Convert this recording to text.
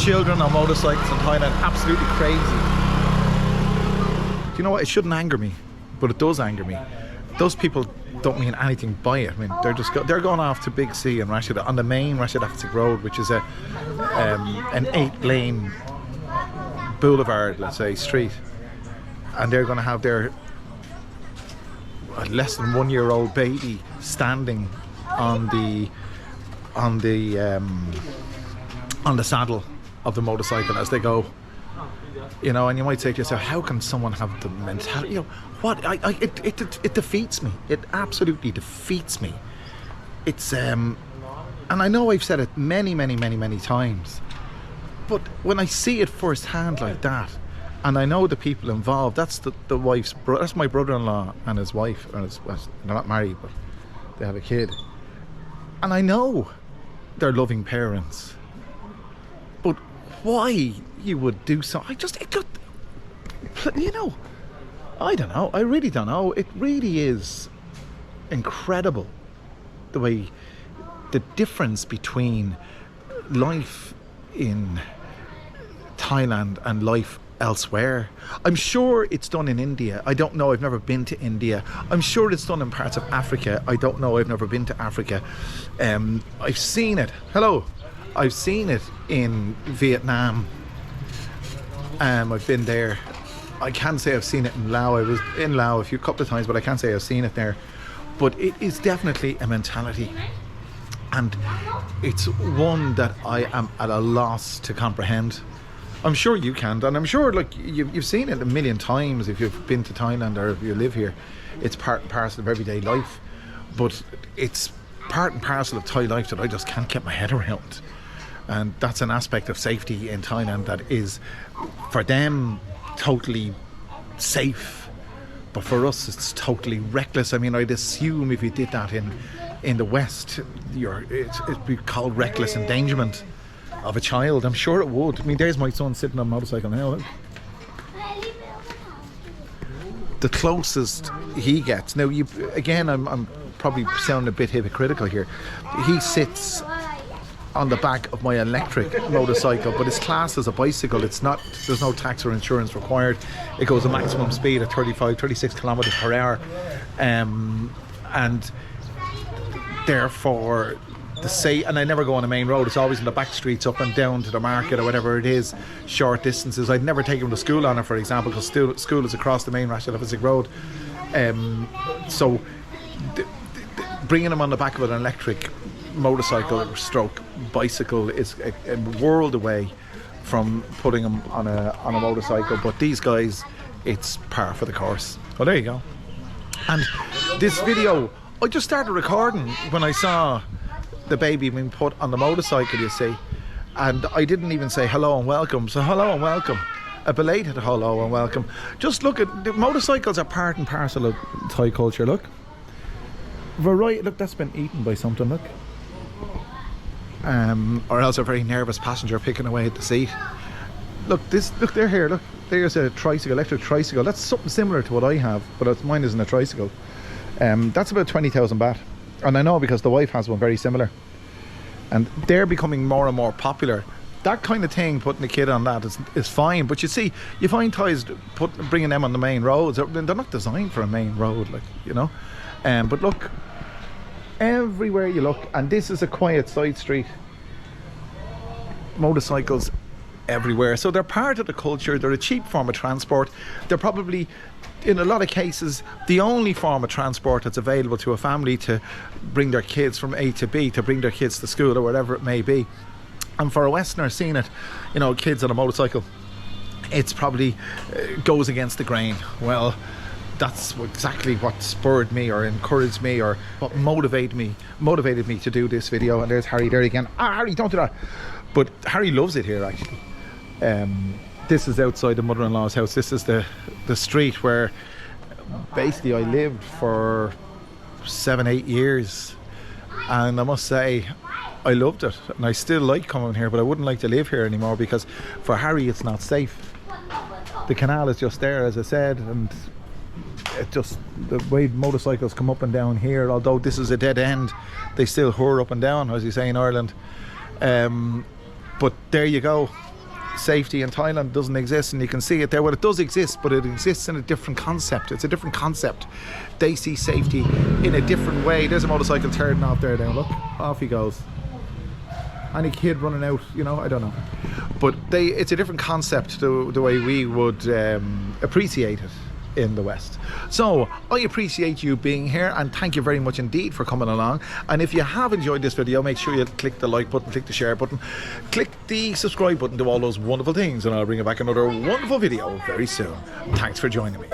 children on motorcycles in Thailand, absolutely crazy. Do you know what? It shouldn't anger me, but it does anger me. Those people don't mean anything by it. I mean, they're going off to Big C and Rashida on the main Rashida Road, which is an 8-lane boulevard, let's say, street, and they're going to have their less than 1 year old baby standing on the saddle of the motorcycle as they go. You know, and you might say to yourself, how can someone have the mentality? You know, what? It defeats me. It absolutely defeats me. It's and I know I've said it many times, but when I see it firsthand like that, and I know the people involved, that's the wife's that's my brother-in-law and his wife, and they're not married, but they have a kid, and I know they're loving parents, but why you would do so? I don't know. I really don't know. It really is incredible the difference between life in Thailand and life elsewhere. I'm sure it's done in India. I don't know. I've never been to India. I'm sure it's done in parts of Africa. I don't know. I've never been to Africa. I've seen it. Hello. I've seen it in Vietnam. I've been there. I can't say I've seen it in Laos. I was in Laos a couple of times, but I can't say I've seen it there. But it is definitely a mentality, and it's one that I am at a loss to comprehend. I'm sure you can't, and I'm sure like you've seen it a million times if you've been to Thailand or if you live here. It's part and parcel of everyday life, but it's part and parcel of Thai life that I just can't get my head around. And that's an aspect of safety in Thailand that is, for them, totally safe, but for us it's totally reckless. I mean, I'd assume if you did that in the West, it'd be called reckless endangerment of a child. I'm sure it would. I mean, there's my son sitting on a motorcycle now. Look. The closest he gets now, I'm probably sounding a bit hypocritical here. He sits on the back of my electric motorcycle, but it's classed as a bicycle. It's not, there's no tax or insurance required. It goes a maximum speed of 36 kilometers per hour, and therefore and I never go on a main road. It's always in the back streets up and down to the market or whatever it is, short distances. I'd never take him to school on it, for example, because school is across the main Rashida Road. So bringing him on the back of an electric motorcycle stroke bicycle is a world away from putting them on a motorcycle. But these guys, it's par for the course. Oh, there you go. And this video, I just started recording when I saw the baby being put on the motorcycle, you see, and I didn't even say hello and welcome. So hello and welcome, a belated hello and welcome. Just look at the motorcycles are part and parcel of Thai culture. Look, variety. Look, that's been eaten by something. Look. Or else a very nervous passenger picking away at the seat. Look, they're here. Look, there's a tricycle, electric tricycle. That's something similar to what I have, but mine isn't a tricycle. That's about 20,000 baht, and I know because the wife has one very similar, and they're becoming more and more popular. That kind of thing, putting a kid on that is fine, but you see, you find Thais bringing them on the main roads. They're not designed for a main road, like, you know. But look, everywhere you look, and this is a quiet side street, motorcycles everywhere. So they're part of the culture. They're a cheap form of transport. They're probably, in a lot of cases, the only form of transport that's available to a family to bring their kids from A to B, to bring their kids to school or whatever it may be. And for a Westerner seeing it, you know, kids on a motorcycle, it's probably goes against the grain. Well, that's exactly what spurred me or encouraged me or what motivated me to do this video. And there's Harry there again. Harry, don't do that. But Harry loves it here, actually. This is outside the mother-in-law's house. This is the street where basically I lived for 7-8 years, and I must say I loved it, and I still like coming here, but I wouldn't like to live here anymore because for Harry it's not safe. The canal is just there, as I said, and it just, the way motorcycles come up and down here, although this is a dead end, they still whir up and down, as you say in Ireland. But there you go. safety in Thailand doesn't exist, and you can see it there. Well, it does exist, but it exists in a different concept. It's a different concept. They see safety in a different way. There's a motorcycle turning off there now, look, off he goes. Any kid running out, you know, I don't know. But it's a different concept, the way we would appreciate it in the West. So I appreciate you being here, and thank you very much indeed for coming along. And if you have enjoyed this video, make sure you click the like button, click the share button, click the subscribe button, do all those wonderful things, and I'll bring you back another wonderful video very soon. Thanks for joining me.